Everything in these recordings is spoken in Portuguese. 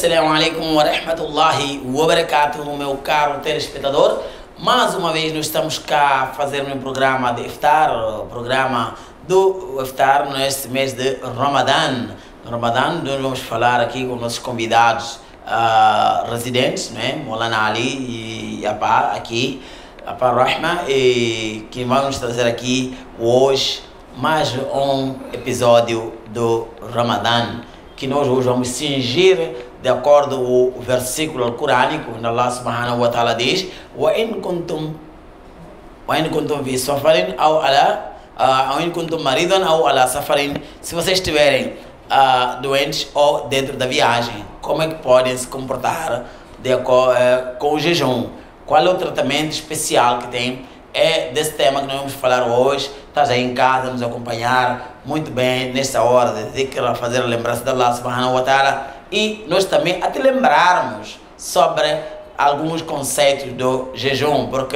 Assalamu alaikum wa rahmatullahi wa barakatuh, meu caro telespectador. Mais uma vez nós estamos cá a fazer um programa de Iftar, o programa do Iftar neste mês de Ramadã. No Ramadã nós vamos falar aqui com nossos convidados residentes, né? Maulana Ali e Apa aqui, Apa Rahma, e que vamos trazer aqui hoje mais um episódio do Ramadã, que nós hoje vamos cingir de acordo com o versículo corânico, onde Allah subhanahu wa ta'ala diz: وَإِن كُنْتُمْ فِي سَفَرٍ أو إن كنتم مريضا أو على سفر. Se vocês estiverem doentes ou dentro da viagem, como é que podem se comportar com o jejum? Qual é o tratamento especial que tem? É desse tema que nós vamos falar hoje. Estás aí em casa, nos acompanhar muito bem nesta hora de dhikr, fazer a lembrança de Allah subhanahu wa ta'ala, e nós também a te lembrarmos sobre alguns conceitos do jejum, porque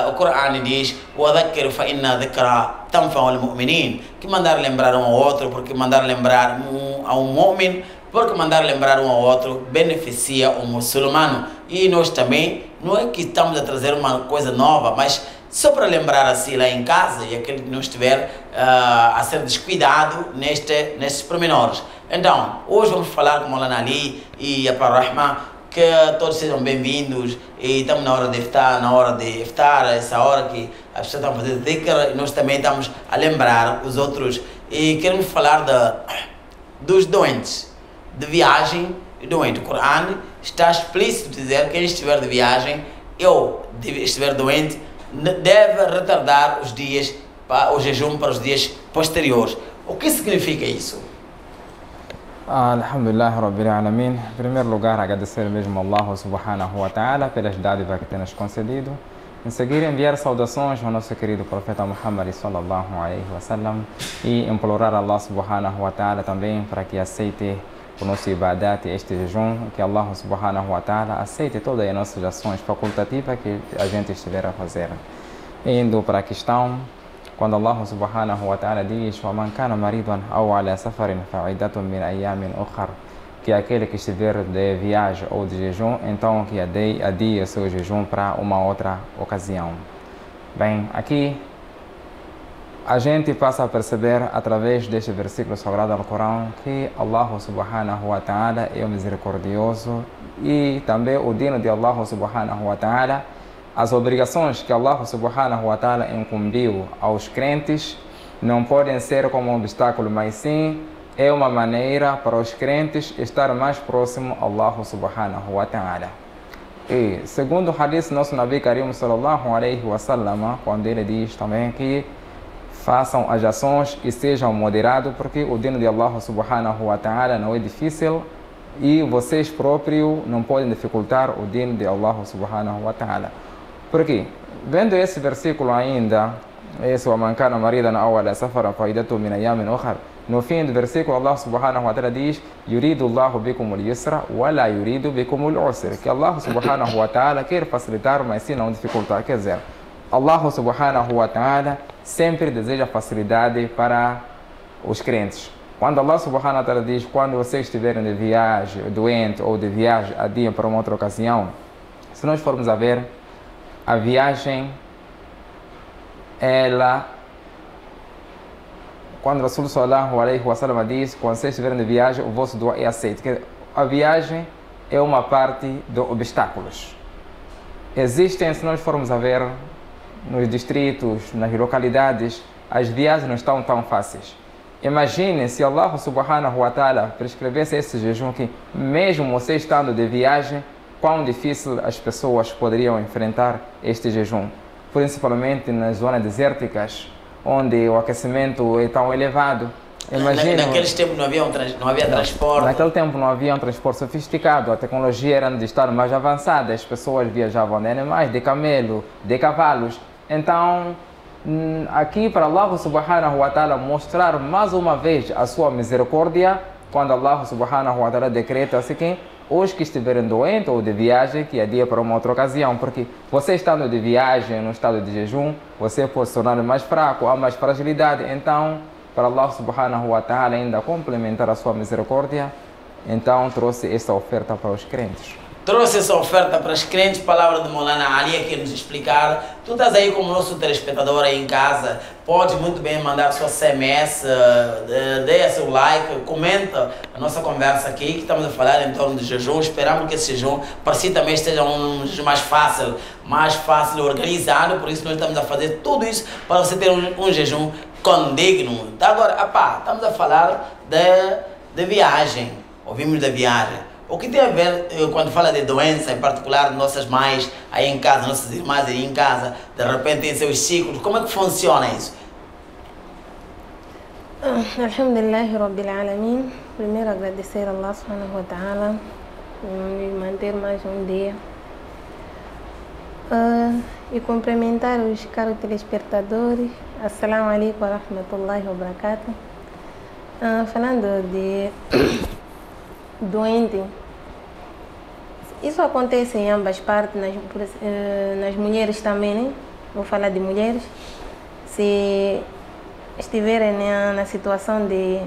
o Corão diz: وَذَكِّرْ فَإِنَّ ذِكْرَى تَنْفَعُ الْمُؤْمِنِينَ, que mandar lembrar um ao outro, porque mandar lembrar a um mu'min, porque mandar lembrar um ao outro beneficia o muçulmano. E nós também, não é que estamos a trazer uma coisa nova, mas só para lembrar assim lá em casa, e aquele que não estiver a ser descuidado nestes pormenores. Então, hoje vamos falar com o Maulana Ali e a Rahma, que todos sejam bem-vindos, e estamos na hora de iftar, essa hora que as pessoas estão fazendo dhikr, e nós também estamos a lembrar os outros, e queremos falar dos doentes, de viagem e doente. O Corão está explícito dizer que quem estiver de viagem ou estiver doente deve retardar os dias, o jejum para os dias posteriores. O que significa isso? Alhamdulillah Rabbil Alamin. Em primeiro lugar, agradecer mesmo a Allah subhanahu wa ta'ala pelas dádivas que tem nos concedido. Em seguida, enviar saudações ao nosso querido profeta Muhammad sallallahu alaihi wasallam e implorar a Allah subhanahu wa ta'ala também para que aceite o nosso ibadat, este jejum, que Allah subhanahu wa ta'ala aceite todas as nossas ações facultativas que a gente estiver a fazer. Indo para a questão, quando Allah subhanahu wa ta'ala diz: وَمَنْ كَانَ مَرِيضًا أَوْ عَلَى سَفَرٍ فَعِدَّةٌ مِنْ أَيَّامٍ أُخَرَ, que aquele que estiver de viagem ou de jejum, então que adie seu jejum para uma outra ocasião. Bem, aqui a gente passa a perceber através deste versículo sagrado do Corão que Allah subhanahu wa ta'ala é o misericordioso, e também o dino de Allah subhanahu wa ta'ala, as obrigações que Allah subhanahu wa ta'ala incumbiu aos crentes não podem ser como um obstáculo, mas sim é uma maneira para os crentes estar mais próximo a Allah subhanahu wa ta'ala. E segundo o hadith nosso Nabi Karim sallallahu alaihi wasallam, quando ele diz também que façam as ações e sejam moderados, porque o dino de Allah subhanahu wa ta'ala não é difícil e vocês próprios não podem dificultar o dino de Allah subhanahu wa ta'ala. Por quê? Vendo esse versículo ainda, esse وَمَنْ كَانَ مَرِيضًا أَوْ عَلَى سَفَرٍ فَعِدَّةٌ مِنْ أَيَّامٍ أُخَرَ, no fim do versículo Allah subhanahu wa ta'ala diz: يُرِيدُ اللَّهُ بِكُمُ الْيُسْرَ وَلَا يُرِيدُ بِكُمُ الْعُسْرَ, que Allah subhanahu wa ta'ala quer facilitar, mas sim não dificultar. Quer dizer, Allah subhanahu wa ta'ala sempre deseja facilidade para os crentes. Quando Allah subhanahu wa ta'ala diz: quando vocês estiverem de viagem, doente ou de viagem, adiam para uma outra ocasião, se nós formos a ver, a viagem, quando Rasul sallallahu alaihi wasallam diz: quando vocês estiverem de viagem, o vosso dua é aceito. A viagem é uma parte dos obstáculos. Existem, se nós formos a ver, nos distritos, nas localidades, as viagens não estão tão fáceis. Imagine se Allah subhanahu wa ta'ala prescrevesse esse jejum, que mesmo você estando de viagem, quão difícil as pessoas poderiam enfrentar este jejum, principalmente nas zonas desérticas, onde o aquecimento é tão elevado. Imagina, naqueles tempos não havia transporte. Naquele tempo não havia um transporte sofisticado, a tecnologia era de estar mais avançada, as pessoas viajavam de animais, de camelo, de cavalos. Então, aqui para Allah subhanahu wa ta'ala mostrar mais uma vez a sua misericórdia, quando Allah subhanahu wa ta'ala decreta assim que os que estiverem doentes ou de viagem, que adia para uma outra ocasião, porque você estando de viagem, no estado de jejum, você pode se tornar mais fraco, há mais fragilidade. Então, para Allah subhanahu wa ta'ala ainda complementar a sua misericórdia, então trouxe essa oferta para os crentes. Trouxe essa oferta para os crentes, palavra do Maulana Ali aqui nos explicar. Tu estás aí como nosso telespectador aí em casa, pode muito bem mandar sua SMS, dê seu like, comenta a nossa conversa aqui, que estamos a falar em torno de jejum. Esperamos que esse jejum para si também esteja um jejum mais fácil, organizado, por isso nós estamos a fazer tudo isso para você ter um jejum condigno. Agora, estamos a falar de viagem, ouvimos da viagem. O que tem a ver quando fala de doença, em particular nossas mães aí em casa, nossas irmãs aí em casa, de repente tem seus ciclos, como é que funciona isso? Alhamdulillah Rabbil Alamin. Primeiro agradecer a Allah Subhanahu wa Ta'ala por nos manter mais um dia. E cumprimentar os caros telespectadores. Assalamu alaikum wa rahmatullahi wa barakatuh. Falando de doente, isso acontece em ambas partes, nas mulheres também, né? Vou falar de mulheres. Se estiverem na situação de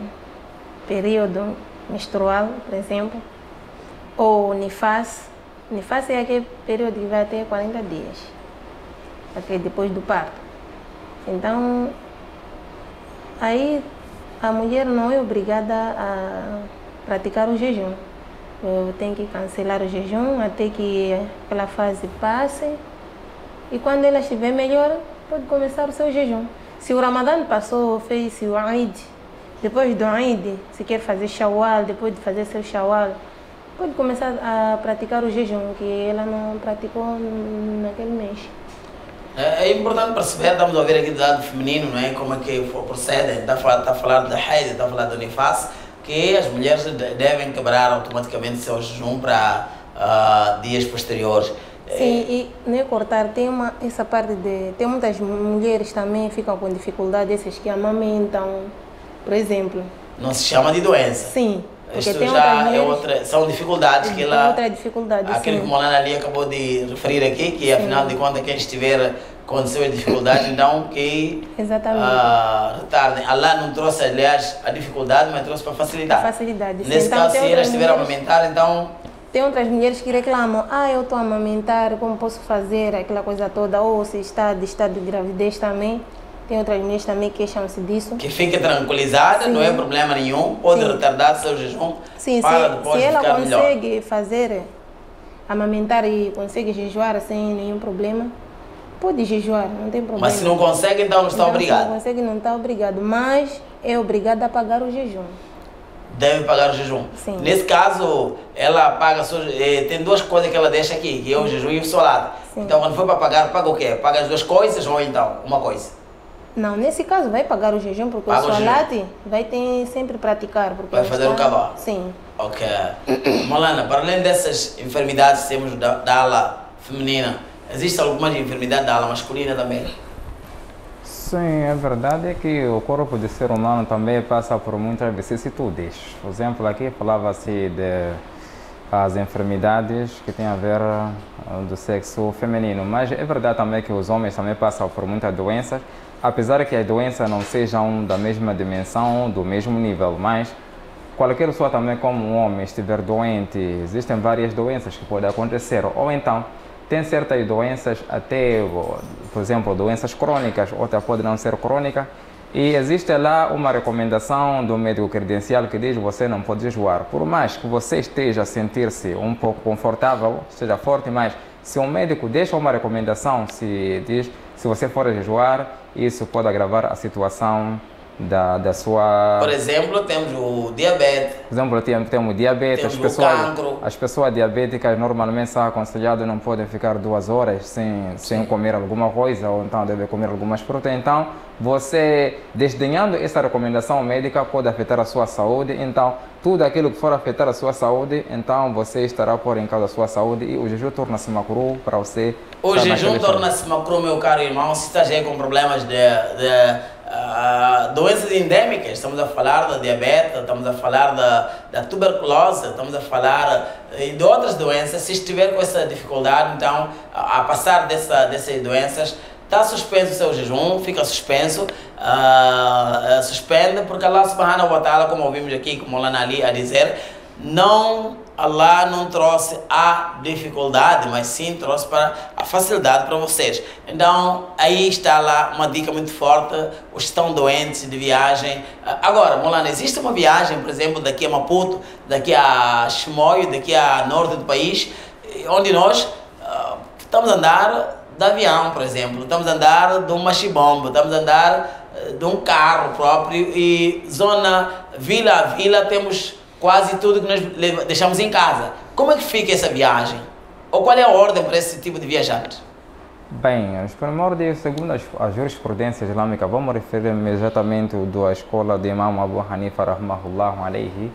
período menstrual, por exemplo, ou nifas. Nifas é aquele período que vai até 40 dias, depois do parto. Então, aí a mulher não é obrigada a praticar o jejum. Tem que cancelar o jejum até que aquela fase passe. E quando ela estiver melhor, pode começar o seu jejum. Se o Ramadã passou, fez o Eid, depois do Eid, se quer fazer Shawwal, depois de fazer seu Shawwal, pode começar a praticar o jejum, que ela não praticou naquele mês. É importante perceber, estamos a ouvir aqui do lado feminino, não é? Como é que procede, está a falar da Haid, está a falar do Nifas, que as mulheres devem quebrar automaticamente seu jejum para dias posteriores. Sim, e nem cortar, essa parte tem muitas mulheres também que ficam com dificuldade, essas que amamentam, por exemplo. Não se chama de doença. Sim. Isto já são dificuldades que ela... outra dificuldade, aquilo sim. que o Maulana Ali acabou de referir aqui, que afinal de contas quem estiver com suas dificuldades, então que retardem. Allah não trouxe, aliás, a dificuldade, mas trouxe para facilitar. A facilidade. Nesse caso, se ela estiver a amamentar, então... Tem outras mulheres que reclamam, eu estou a amamentar, como posso fazer aquela coisa toda, ou se está de estado de gravidez também. Tem outras mulheres também que queixam-se disso. Que fique tranquilizada, sim. Não é problema nenhum, pode retardar seu jejum. Sim, se ela consegue fazer, amamentar e consegue jejuar sem nenhum problema, pode jejuar, não tem problema. Mas se não consegue, então não está obrigado. Se não consegue, não está obrigado, mas é obrigado a pagar o jejum. Deve pagar o jejum. Sim. Nesse caso, ela paga... tem duas coisas que ela deixa aqui, que é o jejum e o solado. Então, quando for para pagar, paga o quê? Paga as duas coisas ou então uma coisa? Não, nesse caso vai pagar o jejum, porque o solado vai ter sempre praticar. Porque vai fazer o cabal? Sim. Ok. Maulana, para além dessas enfermidades que temos da ala feminina, existe alguma enfermidade da ala masculina também? Sim, a verdade é que o corpo do ser humano também passa por muitas vicissitudes. Por exemplo, aqui falava-se das enfermidades que têm a ver do sexo feminino, mas é verdade também que os homens também passam por muitas doenças, apesar que as doenças não sejam da mesma dimensão, do mesmo nível, mas qualquer pessoa também, como um homem estiver doente, existem várias doenças que podem acontecer, ou então tem certas doenças, até, por exemplo, doenças crônicas, outras podem não ser crônicas, e existe lá uma recomendação do médico credencial que diz que você não pode jejuar. Por mais que você esteja a sentir-se um pouco confortável, esteja forte, mas se um médico deixa uma recomendação, se diz se você for a jejuar, isso pode agravar a situação da sua... Por exemplo, temos o diabetes. Por exemplo, temos diabetes. Temos o cancro. As pessoas diabéticas normalmente são aconselhadas, não podem ficar 2 horas sem comer alguma coisa, ou então devem comer algumas frutas. Então, você, desdenhando essa recomendação médica, pode afetar a sua saúde. Então, tudo aquilo que for afetar a sua saúde, então você estará por em causa da sua saúde e o jejum torna-se macru para você. O jejum torna-se macru, meu caro irmão, se está já com problemas de doenças endêmicas, estamos a falar da diabetes, estamos a falar da tuberculose, estamos a falar de outras doenças. Se estiver com essa dificuldade, então, a passar dessas doenças, está suspenso o seu jejum, fica suspenso, suspende, porque Allah Subhanahu wa Ta'ala, como ouvimos aqui, como Maulana Ali a dizer, não, Allah não trouxe a dificuldade, mas sim trouxe para a facilidade para vocês. Então, aí está lá uma dica muito forte, os que estão doentes de viagem. Agora, Molana, existe uma viagem, por exemplo, daqui a Maputo, daqui a Chimoio, daqui a norte do país, onde nós estamos a andar de avião, por exemplo, estamos a andar de um machibombo, estamos a andar de um carro próprio e zona, vila a vila, temos quase tudo que nós deixamos em casa. Como é que fica essa viagem? Ou qual é a ordem para esse tipo de viajante? Bem, os primórdios, segundo a jurisprudência islâmica, vamos referir imediatamente da escola de Imam Abu Hanifa, rahmahullah alayhi.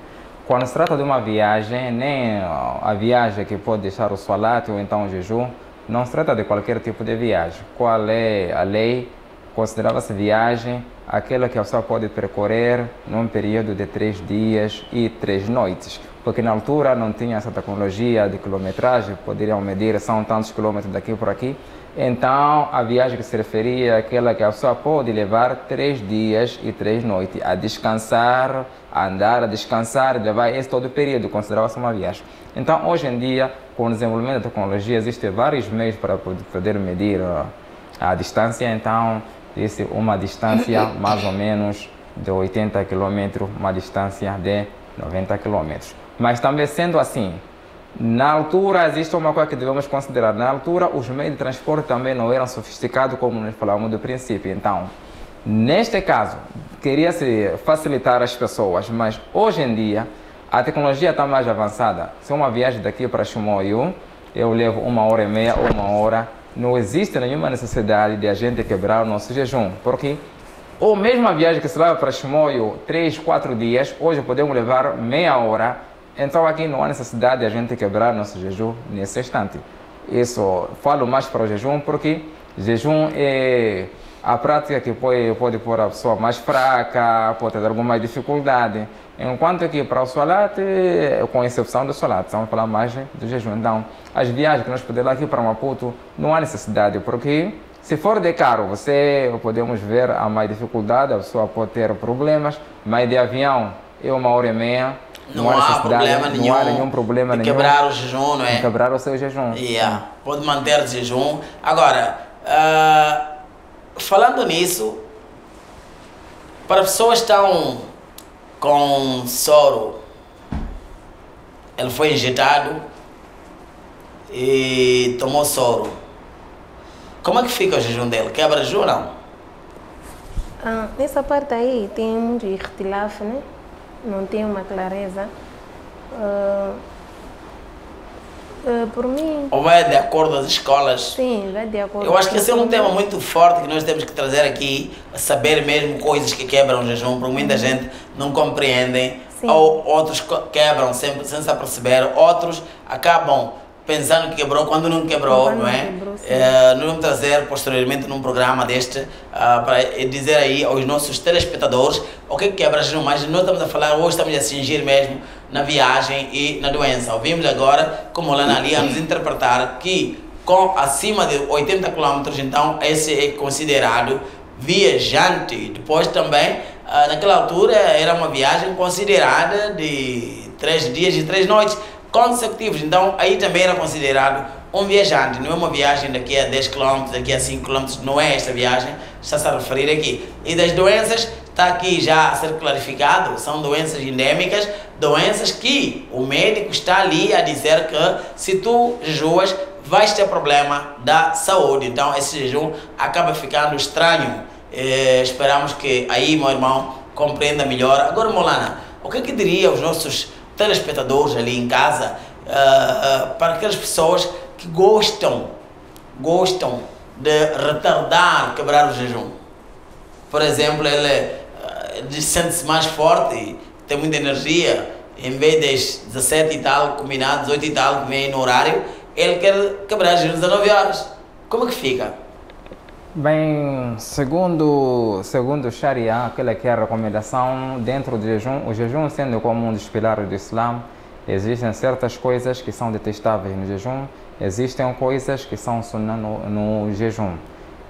Quando se trata de uma viagem, nem a viagem que pode deixar o salat ou então o jejum, não se trata de qualquer tipo de viagem. Qual é a lei? Considerava-se viagem aquela que a pessoa pode percorrer num período de 3 dias e 3 noites. Porque na altura não tinha essa tecnologia de quilometragem, poderiam medir, são tantos quilômetros daqui por aqui. Então, a viagem que se referia àquela que a pessoa pode levar 3 dias e 3 noites, a descansar, a andar, a descansar, levar esse todo o período, considerava-se uma viagem. Então, hoje em dia, com o desenvolvimento da tecnologia, existem vários meios para poder medir a distância. Então, existe uma distância mais ou menos de 80 km, uma distância de 90 km. Mas também sendo assim, na altura existe uma coisa que devemos considerar. Na altura, os meios de transporte também não eram sofisticados como nós falamos do princípio. Então, neste caso, queria-se facilitar as pessoas, mas hoje em dia a tecnologia está mais avançada. Se uma viagem daqui para Chimoio, eu levo 1h30 ou 1 hora, não existe nenhuma necessidade de a gente quebrar o nosso jejum, porque ou mesmo a viagem que se leva para Chimoio 3, 4 dias, hoje podemos levar meia hora, então aqui não há necessidade de a gente quebrar nosso jejum nesse instante. Isso falo mais para o jejum, porque jejum é a prática que pode pôr a pessoa mais fraca, pode ter alguma dificuldade. Enquanto que para o salat, com exceção do salat, estamos falando mais do jejum. Então, as viagens que nós podemos aqui para Maputo, não há necessidade, porque se for de carro, podemos ver a mais dificuldade, a pessoa pode ter problemas, mas de avião é 1h30, não há problema nenhum, não há nenhum problema de quebrar o jejum, não é? De quebrar o seu jejum. Yeah. Pode manter o jejum. Agora, falando nisso, para pessoas que estão com soro, ele foi injetado e tomou soro. Como é que fica o jejum dele? Quebra o jejum ou não? Nessa parte aí tem muito irtilaf, né? Não tem uma clareza. Por mim... Ou vai de acordo com as escolas? Sim, vai de acordo. Eu acho que esse é um tema muito forte que nós temos que trazer aqui, saber mesmo coisas que quebram o jejum, porque muita gente não compreende, ou outros quebram sem se aperceber, outros acabam pensando que quebrou quando não quebrou, não é? Nós vamos trazer posteriormente num programa deste para dizer aí aos nossos telespectadores o que quebra jejum, mas nós estamos a falar, hoje estamos a cingir mesmo na viagem e na doença. Ouvimos agora como Molana ali a nos interpretar que com acima de 80 km, então esse é considerado viajante. Depois também, naquela altura era uma viagem considerada de 3 dias e 3 noites consecutivos, então aí também era considerado um viajante, não é uma viagem daqui a 10 km, daqui a 5 km, não é esta viagem, está-se a referir aqui. E das doenças, está aqui já a ser clarificado, são doenças endêmicas, doenças que o médico está ali a dizer que se tu jejuas, vais ter problema da saúde, então esse jejum acaba ficando estranho. Esperamos que aí, meu irmão, compreenda melhor. Agora, Molana, o que diria aos nossos telespectadores ali em casa, para aquelas pessoas que gostam de retardar, quebrar o jejum? Por exemplo, ele sente-se mais forte, tem muita energia, em vez das 17 e tal, combinado, 18 e tal, que vem no horário, ele quer quebrar o jejum às 19 horas. Como é que fica? Bem, segundo o Sharia, aquela que é a recomendação dentro do jejum, o jejum sendo como um dos pilares do Islã, existem certas coisas que são detestáveis no jejum, existem coisas que são sunnah no jejum.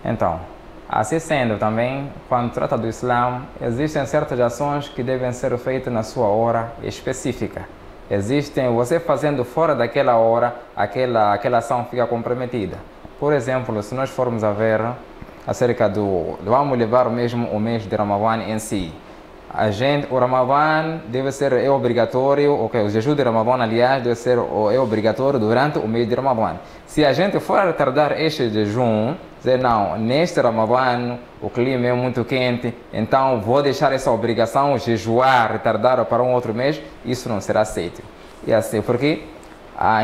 Então, assim sendo também, quando trata do Islã, existem certas ações que devem ser feitas na sua hora específica. Existem, você fazendo fora daquela hora, aquela ação fica comprometida. Por exemplo, se nós formos a ver acerca vamos levar mesmo o mês de Ramadã em si. O Ramadã deve ser obrigatório, o jejum de Ramadã, aliás, deve ser obrigatório durante o mês de Ramadã. Se a gente for retardar este jejum, dizer não, neste Ramadã o clima é muito quente, então vou deixar essa obrigação, jejuar, retardar para um outro mês, isso não será aceito. E assim, porque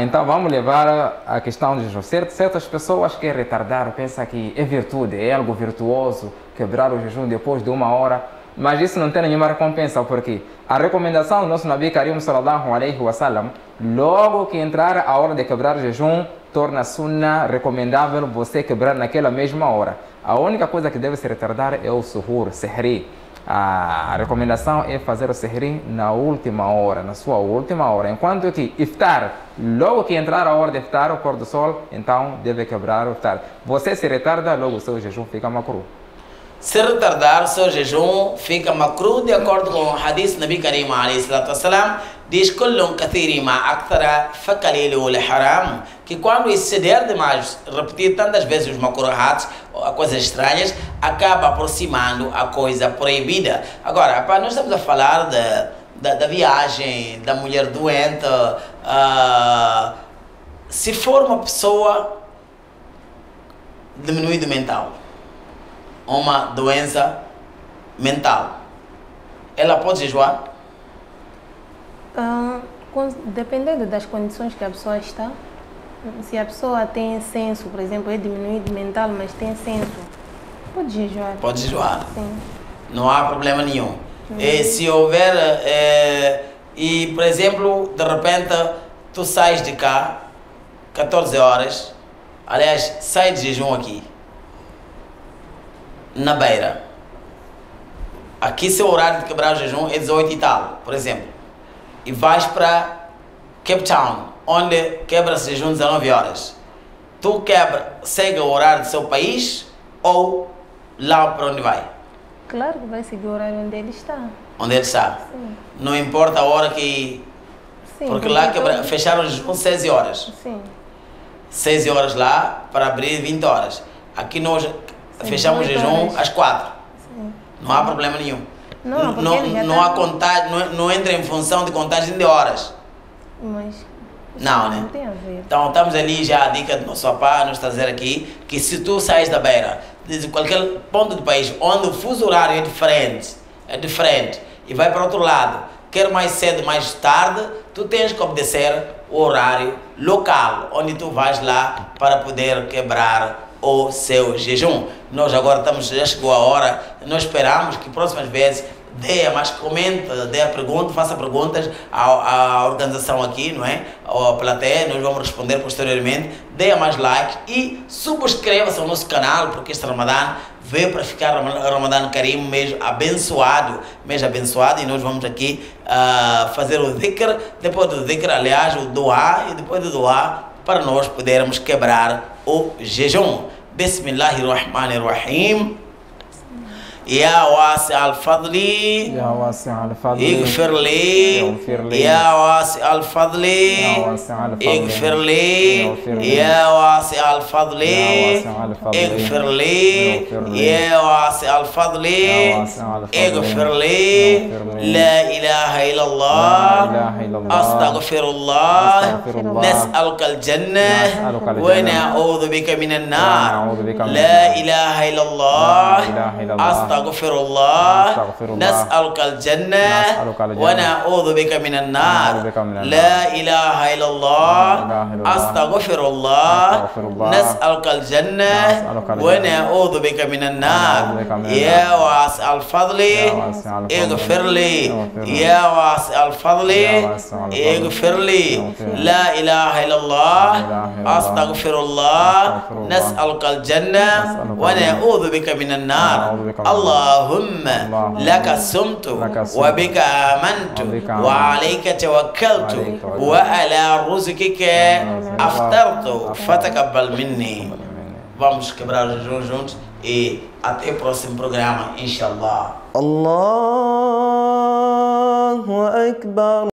então vamos levar a questão de jejum. Certas pessoas querem retardar, pensam que é virtude, é algo virtuoso, quebrar o jejum depois de 1 hora. Mas isso não tem nenhuma recompensa, porque a recomendação do nosso Nabi Karim sallallahu alaihi wasallam, logo que entrar a hora de quebrar o jejum, torna sunnah recomendável você quebrar naquela mesma hora. A única coisa que deve se retardar é o suhur, sehri. A recomendação é fazer o sehri na última hora, na sua última hora. Enquanto que iftar, logo que entrar a hora de iftar, o pôr do sol, então deve quebrar o iftar. Você se retarda, logo o seu jejum fica makruh. Se retardar, seu jejum fica makruh, de acordo com o hadith Nabi Karim alayhi salatu wassalam, diz kullun kathiri ma akthara fakalilu li haram, que quando exceder demais, repetir tantas vezes os makruhats, coisas estranhas, acaba aproximando a coisa proibida. Agora, nós estamos a falar da viagem, da mulher doente, se for uma pessoa diminuída mental, uma doença mental, ela pode jejuar? Dependendo das condições que a pessoa está. Se a pessoa tem senso, por exemplo, é diminuído mental, mas tem senso, pode jejuar. Pode jejuar. Sim. Não há problema nenhum. E se houver, e por exemplo, de repente, tu sais de cá, 14 horas, aliás, sai de jejum aqui, na beira. Aqui seu horário de quebrar o jejum é 18 e tal, por exemplo. E vais para Cape Town, onde quebra-se jejum 19 horas. Tu segue o horário do seu país ou lá para onde vai? Claro que vai seguir o horário onde ele está. Onde ele está? Sim. Não importa a hora que... Sim, porque lá fecharam o jejum 16 horas. Sim. 6 horas lá para abrir 20 horas. Aqui nós fechamos o jejum às 4. Sim. Não há problema nenhum. Não há contagem, não entra em função de contagem de horas. Mas não, né? Não tem a ver. Então estamos ali já a dica do nosso papá nos trazer aqui que se tu sais da beira, de qualquer ponto do país onde o fuso horário é diferente e vai para outro lado, quer mais cedo, mais tarde, tu tens que obedecer o horário local, onde tu vais lá para poder quebrar o seu jejum. Nós agora já chegou a hora, nós esperamos que próximas vezes comenta, dê a pergunta, faça perguntas à organização aqui, não é? À plateia, nós vamos responder posteriormente. Dê mais like e subscreva-se ao nosso canal, porque este Ramadã veio para ficar Ramadã Karim, mês abençoado, e nós vamos aqui fazer o dhikr, depois do dhikr, aliás, o dua, e depois do dua, para nós podermos quebrar o jejum. Bismillahirrahmanirrahim. يا واسع الفضل اغفر لي يا واسع الفضل اغفر لي يا واسع الفضل اغفر لي يا واسع الفضل اغفر لي لا إله إلا الله أستغفر الله نسألك الجنة ونعوذ بك من النار لا إله إلا الله أستغفر الله نسألك الجنة ونعوذ بك من النار لا إله إلا الله أستغفر الله نسألك الجنة ونعوذ بك من النار يا واسع الفضل اغفر لي يا واسع الفضل اغفر لي لا إله إلا الله أستغفر الله نسألك الجنة ونعوذ بك من النار اللهم لك صمت وبك آمنت وعليك توكلت وعلى رزقك أفطرت فتقبل مني. Vamos quebrar o jejum juntos e até o próximo programa, inshallah. Allahu Akbar.